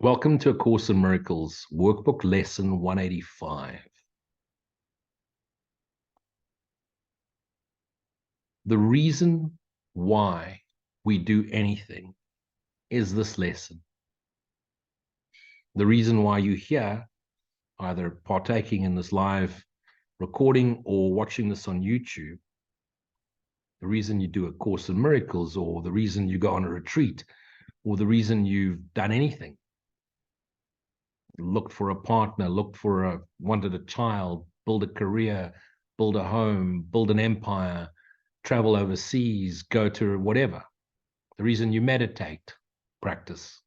Welcome to A Course in Miracles, Workbook Lesson 185. The reason why we do anything is this lesson. The reason why you're here, either partaking in this live recording or watching this on YouTube, the reason you do A Course in Miracles, or the reason you go on a retreat, or the reason you've done anything, looked for a partner, wanted a child, build a career, build a home, build an empire, travel overseas, go to whatever. The reason you meditate, practice.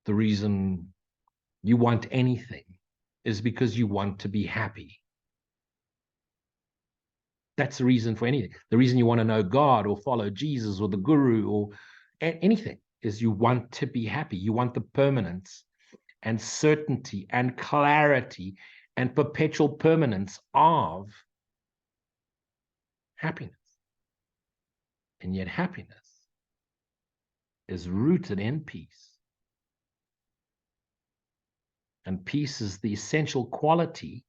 The reason you want anything is because you want to be happy. That's the reason for anything. The reason you want to know God or follow Jesus or the Guru or anything is you want to be happy. You want the permanence and certainty and clarity and perpetual permanence of happiness. And yet happiness is rooted in peace. And peace is the essential quality,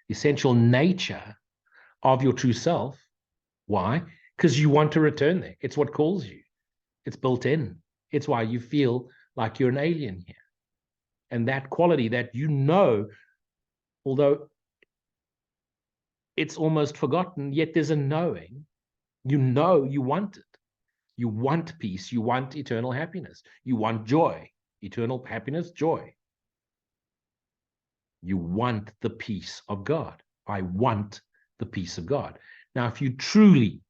the essential nature of your true self. Why? Because you want to return there. It's what calls you. It's built in. It's why you feel like you're an alien here. And that quality that although it's almost forgotten, yet there's a knowing. You know you want it. You want peace. You want eternal happiness. You want joy. Eternal happiness, joy. You want the peace of God. I want the peace of God. Now, if you truly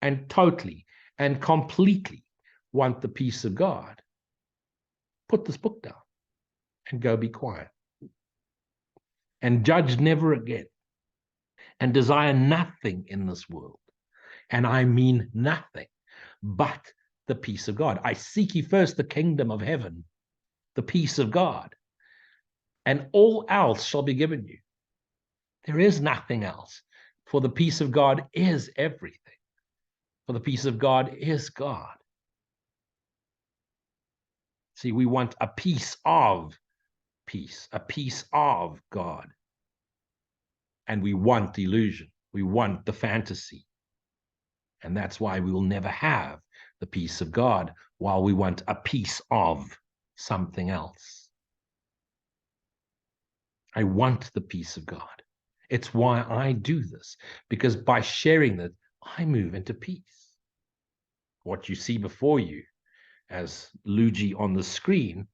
and totally and completely want the peace of God, put this book down and go be quiet. And judge never again. And desire nothing in this world. And I mean nothing but the peace of God. I seek ye first the kingdom of heaven, the peace of God, and all else shall be given you. There is nothing else, for the peace of God is everything. For the peace of God is God. See, we want a piece of peace, a piece of God. And we want the illusion. We want the fantasy. And that's why we will never have the peace of God while we want a piece of something else. I want the peace of God. It's why I do this, because by sharing that, I move into peace. What you see before you as luji on the screen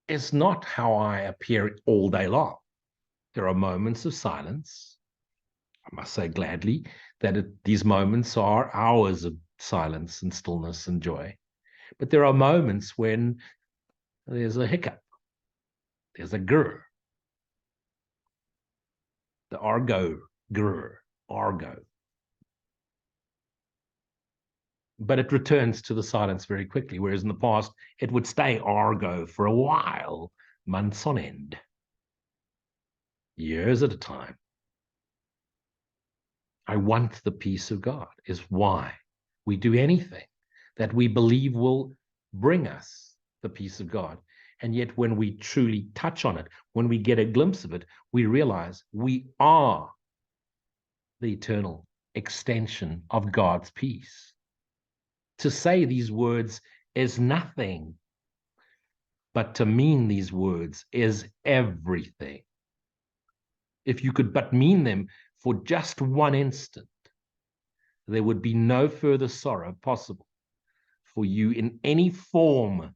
is not how I appear all day long. There are moments of silence. I must say gladly that these moments are hours of silence and stillness and joy. But there are moments when there's a hiccup, there's a grr. The argo, grr, argo. But it returns to the silence very quickly, whereas in the past, it would stay argo for a while, months on end, years at a time. I want the peace of God is why we do anything that we believe will bring us the peace of God. And yet when we truly touch on it, when we get a glimpse of it, we realize we are the eternal extension of God's peace. To say these words is nothing, but to mean these words is everything. If you could but mean them for just one instant, there would be no further sorrow possible for you in any form,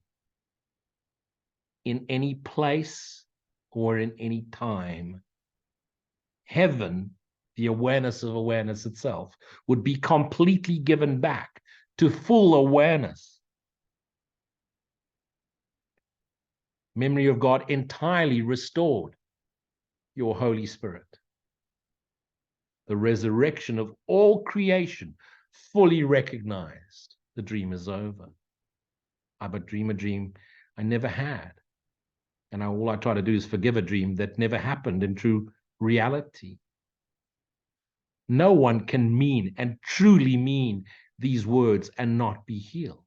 in any place, or in any time. Heaven, the awareness of awareness itself, would be completely given back to full awareness. Memory of God entirely restored. Your Holy Spirit. The resurrection of all creation fully recognized. The dream is over. I but dream a dream I never had. And all I try to do is forgive a dream that never happened in true reality. No one can mean and truly mean these words and not be healed.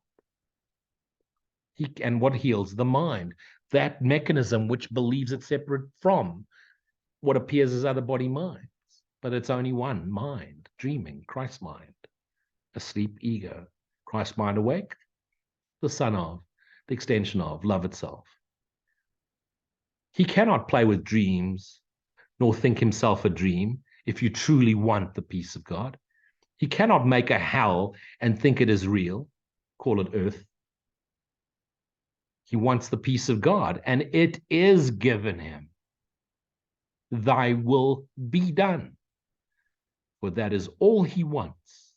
And what heals? The mind, that mechanism which believes it's separate from what appears as other body minds. But it's only one mind, dreaming, Christ mind, asleep ego, Christ mind awake, the son of, the extension of love itself. He cannot play with dreams, nor think himself a dream, if you truly want the peace of God. He cannot make a hell and think it is real, call it earth. He wants the peace of God, and it is given him. Thy will be done. For that is all he wants,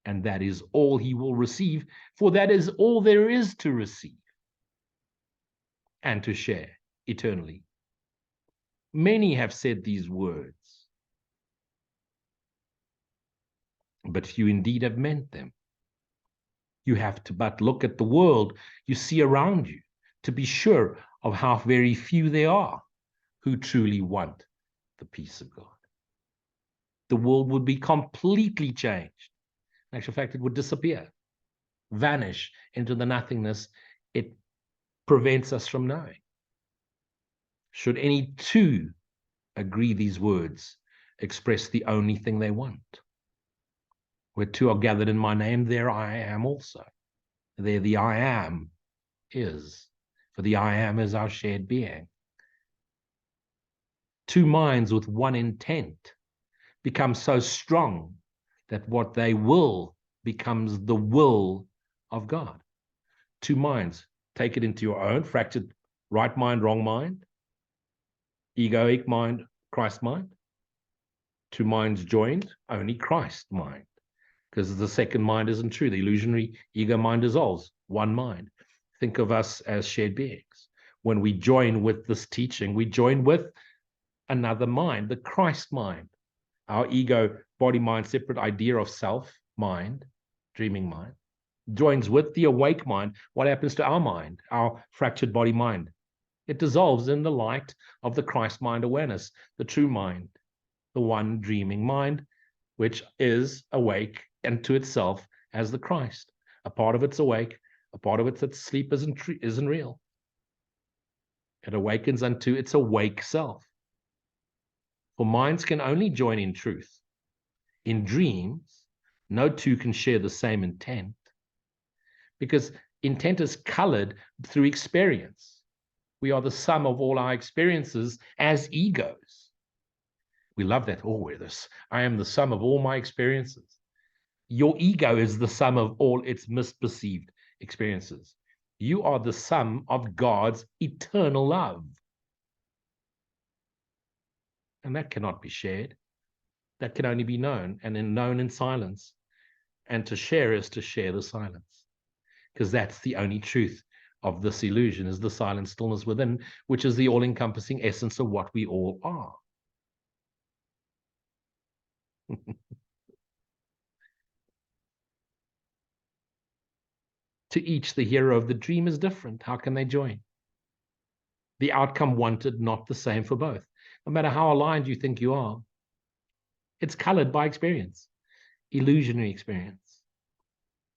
and that is all he will receive, for that is all there is to receive and to share eternally. Many have said these words, but few indeed have meant them. You have to but look at the world you see around you to be sure of how very few there are who truly want the peace of God. The world would be completely changed. In actual fact, it would disappear, vanish into the nothingness it prevents us from knowing. Should any two agree, these words express the only thing they want. Where two are gathered in my name, there I am also. There the I am is, for the I am is our shared being. Two minds with one intent become so strong that what they will becomes the will of God. Two minds, take it into your own, fractured right mind, wrong mind, egoic mind, Christ mind. Two minds joined, only Christ mind. Because the second mind isn't true. The illusionary ego mind dissolves. One mind. Think of us as shared beings. When we join with this teaching, we join with another mind, the Christ mind. Our ego, body, mind, separate idea of self, mind, dreaming mind, joins with the awake mind. What happens to our mind, our fractured body mind? It dissolves in the light of the Christ mind awareness, the true mind, the one dreaming mind, which is awake unto itself as the Christ. A part of it's awake, a part of it's that sleep isn't real. It awakens unto its awake self. For minds can only join in truth. In dreams, no two can share the same intent, because intent is colored through experience. We are the sum of all our experiences as egos. We love that. Oh, we're this. I am the sum of all my experiences. Your ego is the sum of all its misperceived experiences. You are the sum of God's eternal love. And that cannot be shared. That can only be known, and known in silence. And to share is to share the silence. Because that's the only truth of this illusion, is the silent stillness within, which is the all-encompassing essence of what we all are. To each, the hero of the dream is different. How can they join? The outcome wanted, not the same for both. No matter how aligned you think you are, it's colored by experience, illusionary experience.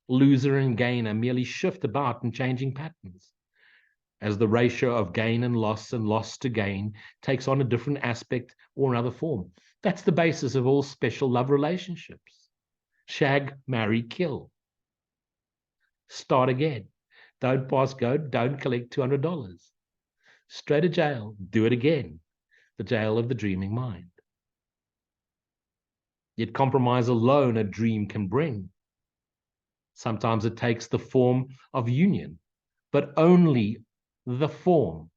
Loser and gainer merely shift about in changing patterns. As the ratio of gain and loss to gain takes on a different aspect or another form. That's the basis of all special love relationships. Shag, marry, kill. Start again. Don't pass go, don't collect $200. Straight to jail, do it again. The jail of the dreaming mind. Yet compromise alone a dream can bring. Sometimes it takes the form of union, but only the form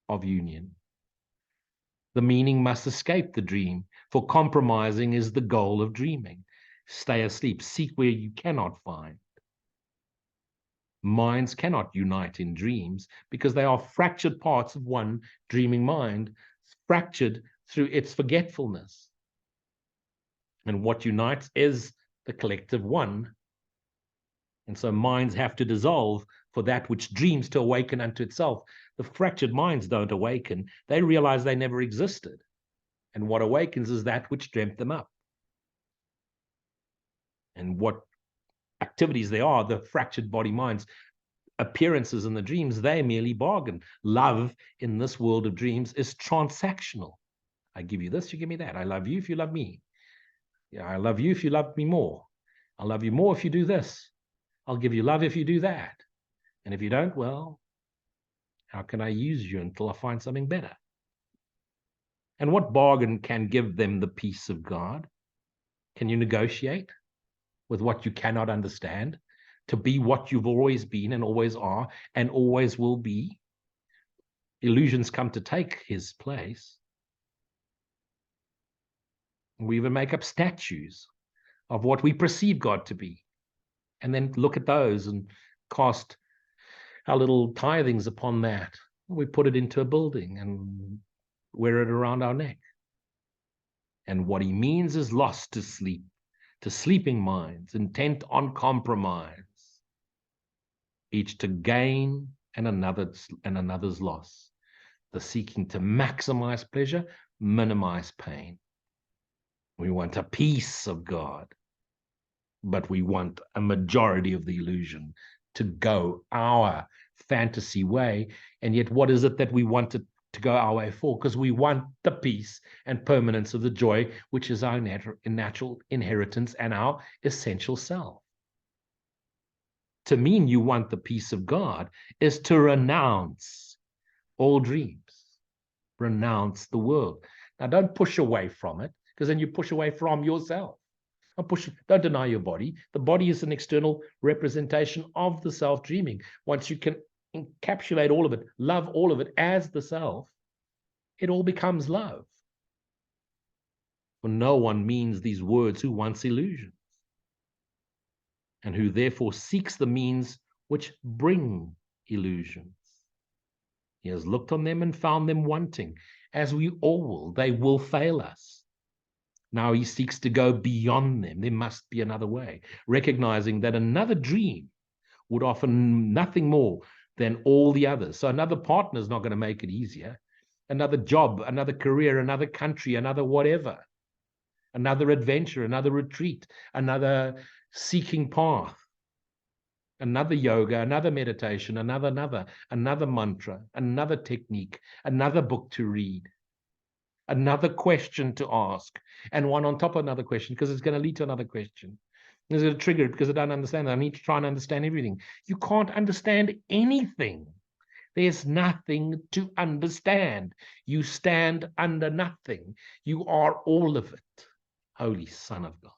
of union. The meaning must escape the dream, for compromising is the goal of dreaming. Stay asleep, seek where you cannot find. Minds cannot unite in dreams because they are fractured parts of one dreaming mind, fractured through its forgetfulness. And what unites is the collective one. And so minds have to dissolve for that which dreams to awaken unto itself. The fractured minds don't awaken. They realize they never existed. And what awakens is that which dreamt them up. And what activities they are, the fractured body minds appearances in the dreams, they merely bargain. Love in this world of dreams is transactional. I give you this, you give me that. I love you if you love me. Yeah, I love you if you love me more. I'll love you more if you do this. I'll give you love if you do that. And if you don't, well, how can I use you until I find something better? And what bargain can give them the peace of God? Can you negotiate with what you cannot understand to be what you've always been and always are and always will be? Illusions come to take his place. We even make up statues of what we perceive God to be, and then look at those and cast our little tithings upon that. We put it into a building and wear it around our neck. And what he means is lost to sleep, to sleeping minds, intent on compromise, each to gain and another's loss, the seeking to maximize pleasure, minimize pain. We want a piece of God, but we want a majority of the illusion to go our fantasy way. And yet, what is it that we want to go our way for? Because we want the peace and permanence of the joy, which is our natural inheritance and our essential self. To mean you want the peace of God is to renounce all dreams, renounce the world. Now, don't push away from it, because then you push away from yourself. Don't deny your body. The body is an external representation of the self dreaming. Once you can encapsulate all of it, love all of it as the self, it all becomes love. For no one means these words who wants illusions, and who therefore seeks the means which bring illusions. He has looked on them and found them wanting, as we all will. They will fail us. Now he seeks to go beyond them. There must be another way, recognizing that another dream would offer nothing more than all the others. So another partner is not going to make it easier. Another job, another career, another country, another whatever, another adventure, another retreat, another seeking path, another yoga, another meditation, another mantra, another technique, another book to read, another question to ask, and one on top of another question, because it's going to lead to another question. It's going to trigger it because I don't understand it. I need to try and understand everything. You can't understand anything. There's nothing to understand. You stand under nothing. You are all of it. Holy Son of God.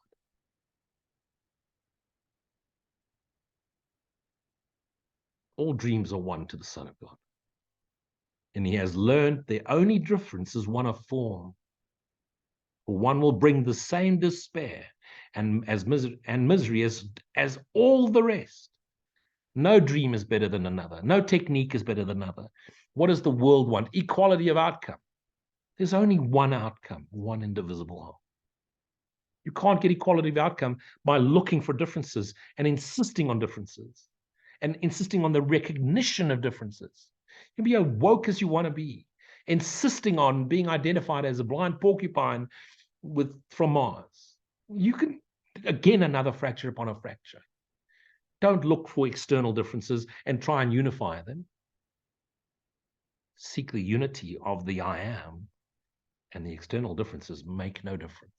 All dreams are one to the Son of God. And he has learned the only difference is one of form. For one will bring the same despair and misery as all the rest. No dream is better than another. No technique is better than another. What does the world want? Equality of outcome. There's only one outcome, one indivisible whole. You can't get equality of outcome by looking for differences and insisting on differences and insisting on the recognition of differences. You can be as woke as you want to be, insisting on being identified as a blind porcupine from Mars. You can, again, another fracture upon a fracture. Don't look for external differences and try and unify them. Seek the unity of the I am, and the external differences make no difference.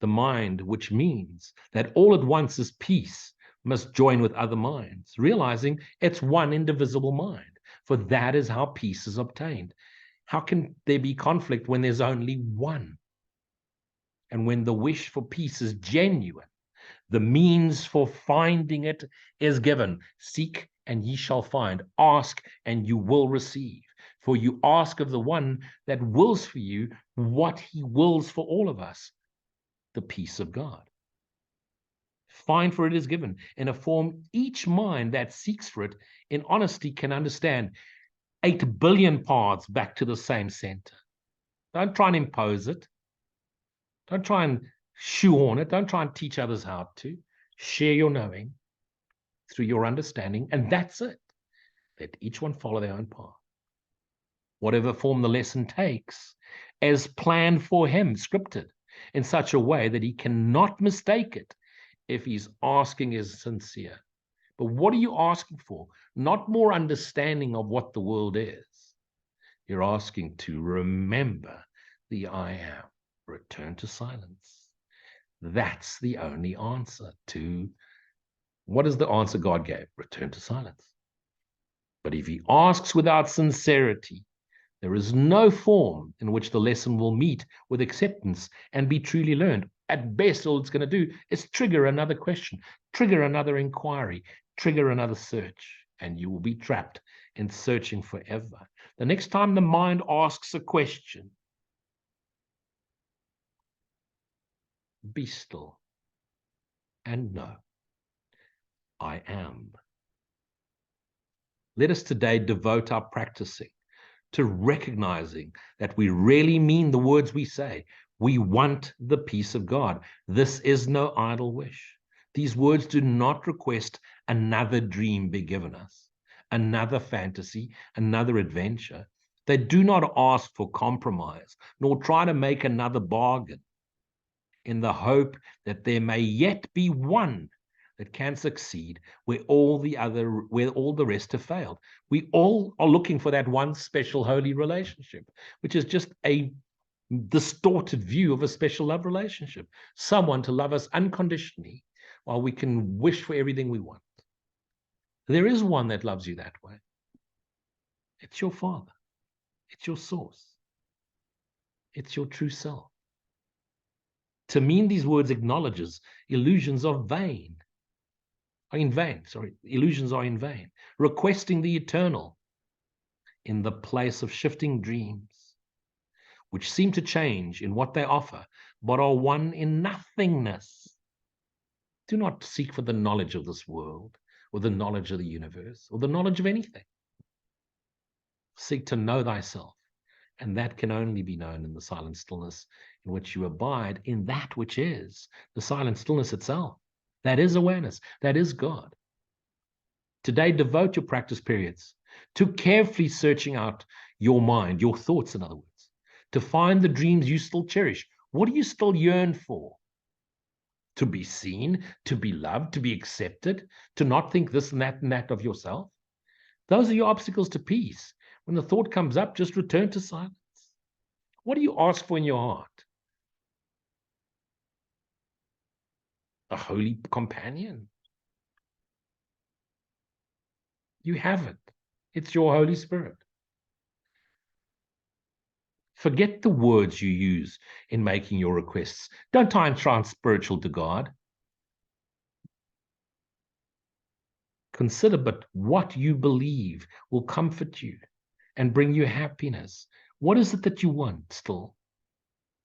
The mind, which means that all at once is peace, must join with other minds, realizing it's one indivisible mind, for that is how peace is obtained. How can there be conflict when there's only one? And when the wish for peace is genuine, the means for finding it is given. Seek and ye shall find. Ask and you will receive. For you ask of the one that wills for you what he wills for all of us, the peace of God. Find, for it is given in a form each mind that seeks for it in honesty can understand. 8 billion paths back to the same center. Don't try and impose it. Don't try and shoehorn it. Don't try and teach others how to. Share your knowing through your understanding, and that's it. Let each one follow their own path. Whatever form the lesson takes, as planned for him, scripted, in such a way that he cannot mistake it, if he's asking is sincere. But what are you asking for? Not more understanding of what the world is. You're asking to remember the I am. Return to silence. That's the only answer to what is the answer God gave? Return to silence. But if he asks without sincerity, there is no form in which the lesson will meet with acceptance and be truly learned. At best, all it's going to do is trigger another question, trigger another inquiry, trigger another search, and you will be trapped in searching forever. The next time the mind asks a question, be still and know, I am. Let us today devote our practicing to recognizing that we really mean the words we say. We want the peace of God. This is no idle wish. These words do not request another dream be given us, another fantasy, another adventure. They do not ask for compromise, nor try to make another bargain in the hope that there may yet be one that can succeed where all the rest have failed. We all are looking for that one special holy relationship, which is just a distorted view of a special love relationship. Someone to love us unconditionally while we can wish for everything we want. There is one that loves you that way. It's your Father. It's your source. It's your true self. To mean these words acknowledges illusions are vain. Illusions are in vain. Requesting the eternal in the place of shifting dreams, which seem to change in what they offer, but are one in nothingness. Do not seek for the knowledge of this world, or the knowledge of the universe, or the knowledge of anything. Seek to know thyself, and that can only be known in the silent stillness in which you abide in that which is the silent stillness itself. That is awareness. That is God. Today, devote your practice periods to carefully searching out your mind, your thoughts, in other words, to find the dreams you still cherish. What do you still yearn for? To be seen, to be loved, to be accepted, to not think this and that of yourself? Those are your obstacles to peace. When the thought comes up, just return to silence. What do you ask for in your heart? A holy companion. You have it. It's your Holy Spirit. Forget the words you use in making your requests. Don't try and sound spiritual to God. Consider but what you believe will comfort you and bring you happiness. What is it that you want still?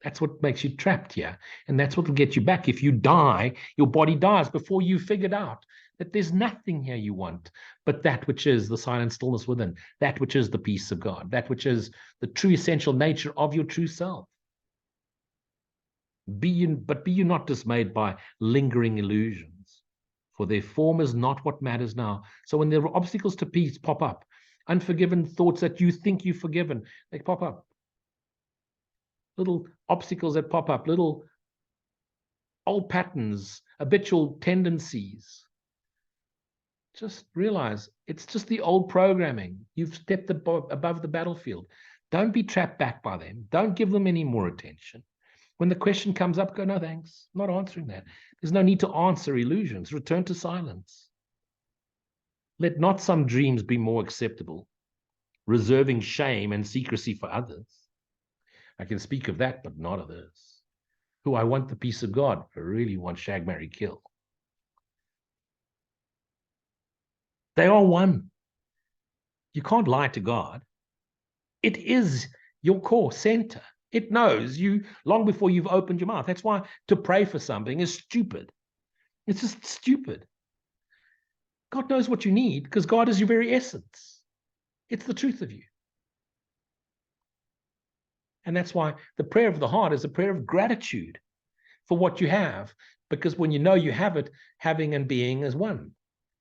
That's what makes you trapped here. And that's what will get you back. If you die, your body dies before you figured out that there's nothing here you want but that which is the silent stillness within, that which is the peace of God, that which is the true essential nature of your true self. Be you not dismayed by lingering illusions, for their form is not what matters now. So when there are obstacles to peace pop up, unforgiven thoughts that you think you've forgiven, they pop up. Little obstacles that pop up, little old patterns, habitual tendencies. Just realize it's just the old programming. You've stepped above the battlefield. Don't be trapped back by them. Don't give them any more attention. When the question comes up, go, no, thanks. I'm not answering that. There's no need to answer illusions. Return to silence. Let not some dreams be more acceptable, reserving shame and secrecy for others. I can speak of that, but not of this. Who I want the peace of God, I really want shag, marry, kill. They are one. You can't lie to God. It is your core center. It knows you long before you've opened your mouth. That's why to pray for something is stupid. It's just stupid. God knows what you need because God is your very essence. It's the truth of you. And that's why the prayer of the heart is a prayer of gratitude for what you have, because when you know you have it, having and being is one.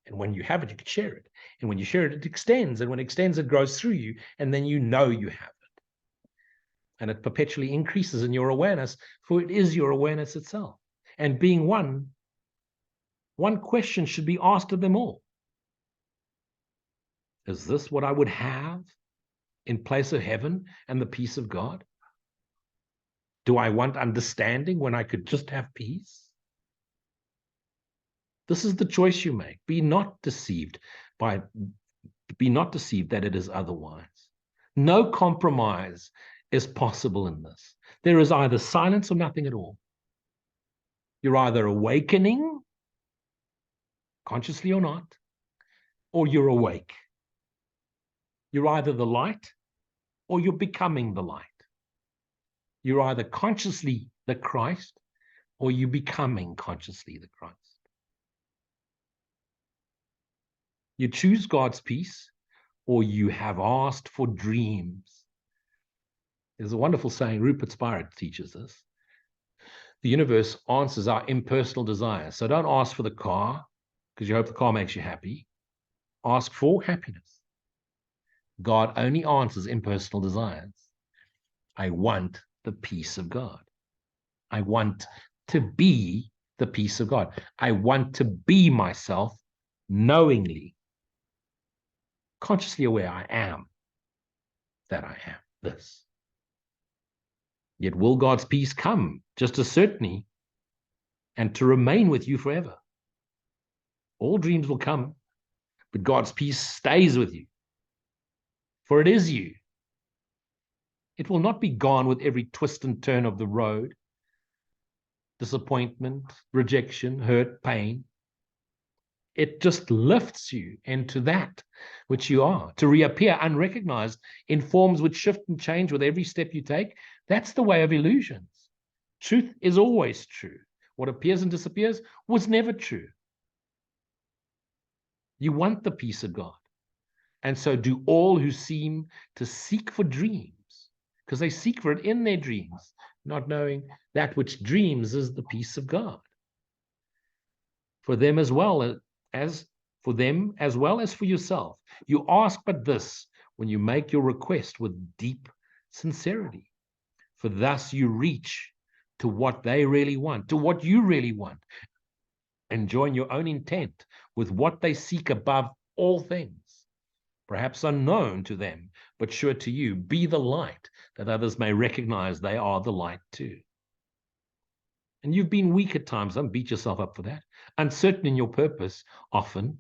And when you have it, you can share it. And when you share it, it extends. And when it extends, it grows through you. And then you know you have it. And it perpetually increases in your awareness, for it is your awareness itself. And being one, one question should be asked of them all. Is this what I would have in place of heaven and the peace of God? Do I want understanding when I could just have peace? This is the choice you make. Be not deceived that it is otherwise. No compromise is possible in this. There is either silence or nothing at all. You're either awakening, consciously or not, or you're awake. You're either the light or you're becoming the light. You're either consciously the Christ or you're becoming consciously the Christ. You choose God's peace or you have asked for dreams. There's a wonderful saying, Rupert Spira teaches this. The universe answers our impersonal desires. So don't ask for the car because you hope the car makes you happy. Ask for happiness. God only answers impersonal desires. I want the peace of God. I want to be the peace of God. I want to be myself knowingly, consciously aware I am that I am this. Yet will God's peace come just as certainly and to remain with you forever? All dreams will come, but God's peace stays with you. For it is you. It will not be gone with every twist and turn of the road, disappointment, rejection, hurt, pain. It just lifts you into that which you are, to reappear unrecognized in forms which shift and change with every step you take. That's the way of illusions. Truth is always true. What appears and disappears was never true. You want the peace of God. And so do all who seem to seek for dreams, because they seek for it in their dreams, not knowing that which dreams is the peace of God. For them as well as for yourself, you ask but this when you make your request with deep sincerity. For thus you reach to what they really want, to what you really want, and join your own intent with what they seek above all things. Perhaps unknown to them, but sure to you. Be the light that others may recognize they are the light too. And you've been weak at times. Don't beat yourself up for that. Uncertain in your purpose often,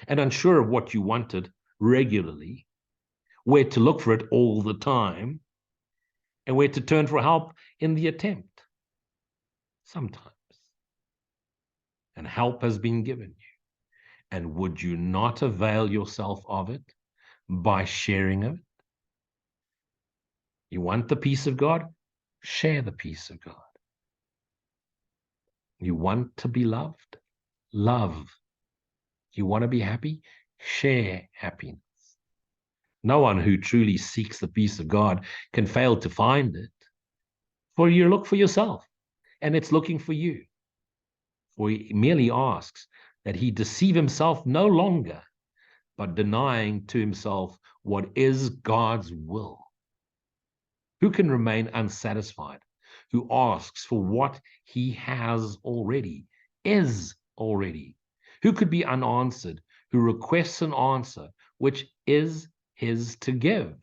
and unsure of what you wanted regularly, where to look for it all the time, and where to turn for help in the attempt. Sometimes. And help has been given you. And would you not avail yourself of it by sharing it? You want the peace of God? Share the peace of God. You want to be loved? Love. You want to be happy? Share happiness. No one who truly seeks the peace of God can fail to find it. For you look for yourself, and it's looking for you. For he merely asks that he deceive himself no longer, but denying to himself what is God's will. Who can remain unsatisfied? Who asks for what he has already, is already? Who could be unanswered? Who requests an answer which is his to give?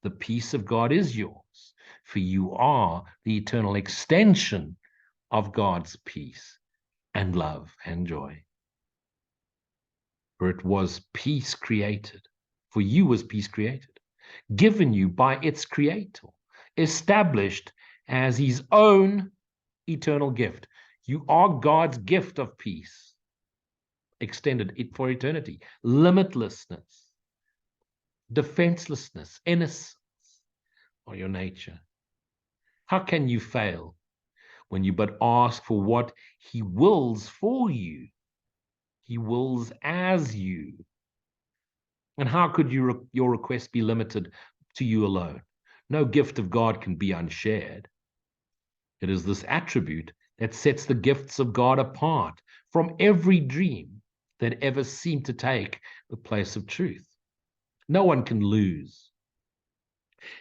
The peace of God is yours, for you are the eternal extension of God's peace and love and joy. For it was peace created, for you was peace created, given you by its creator, established as his own eternal gift. You are God's gift of peace, extended it for eternity. Limitlessness, defenselessness, innocence are your nature. How can you fail when you but ask for what he wills for you? He wills as you. And how could your request be limited to you alone? No gift of God can be unshared. It is this attribute that sets the gifts of God apart from every dream that ever seemed to take the place of truth. No one can lose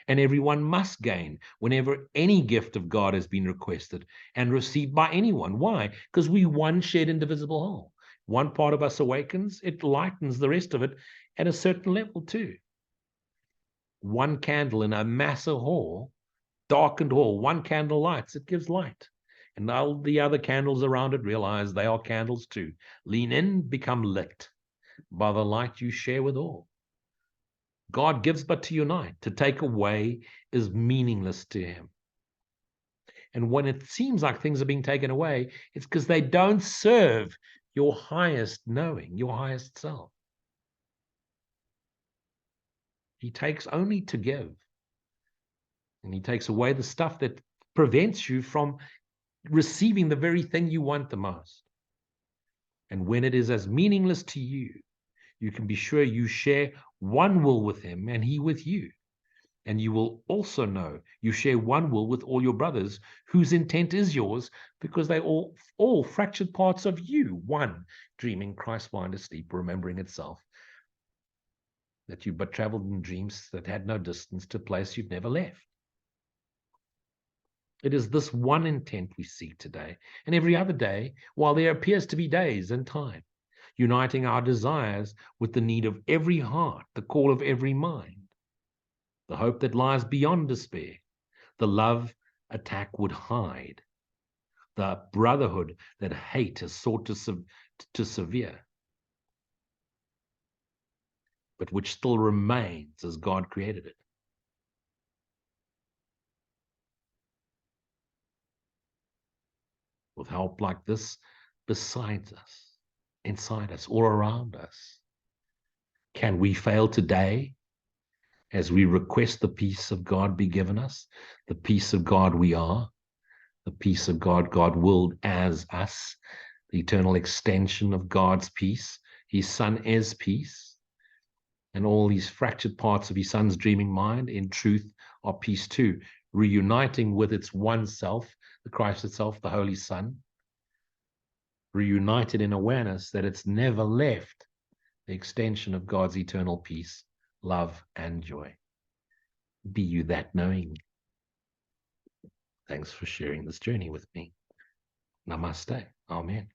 And everyone must gain whenever any gift of God has been requested and received by anyone. Why? Because we one shared indivisible whole. One part of us awakens, it lightens the rest of it at a certain level too. One candle in a massive hall, darkened hall, one candle lights, it gives light. And all the other candles around it realize they are candles too. Lean in, become lit by the light you share with all. God gives but to unite. To take away is meaningless to him. And when it seems like things are being taken away, it's because they don't serve your highest knowing, your highest self. He takes only to give. And he takes away the stuff that prevents you from receiving the very thing you want the most. And when it is as meaningless to you, you can be sure you share one will with him and he with you. And you will also know you share one will with all your brothers whose intent is yours, because they all fractured parts of you, one dreaming, Christ mind asleep, remembering itself, that you but traveled in dreams that had no distance to a place you've never left. It is this one intent we seek today and every other day, while there appears to be days and time, uniting our desires with the need of every heart, the call of every mind, the hope that lies beyond despair, the love attack would hide, the brotherhood that hate has sought to sever, but which still remains as God created it. With help like this beside us, inside us, all around us, can we fail today as we request the peace of God be given us, the peace of God we are, the peace of God God willed as us, the eternal extension of God's peace? His Son is peace, and all these fractured parts of his Son's dreaming mind in truth are peace too, reuniting with its one self, the Christ itself, the Holy Son, reunited in awareness that it's never left the extension of God's eternal peace, love, and joy. Be you that knowing. Thanks for sharing this journey with me. Namaste. Amen.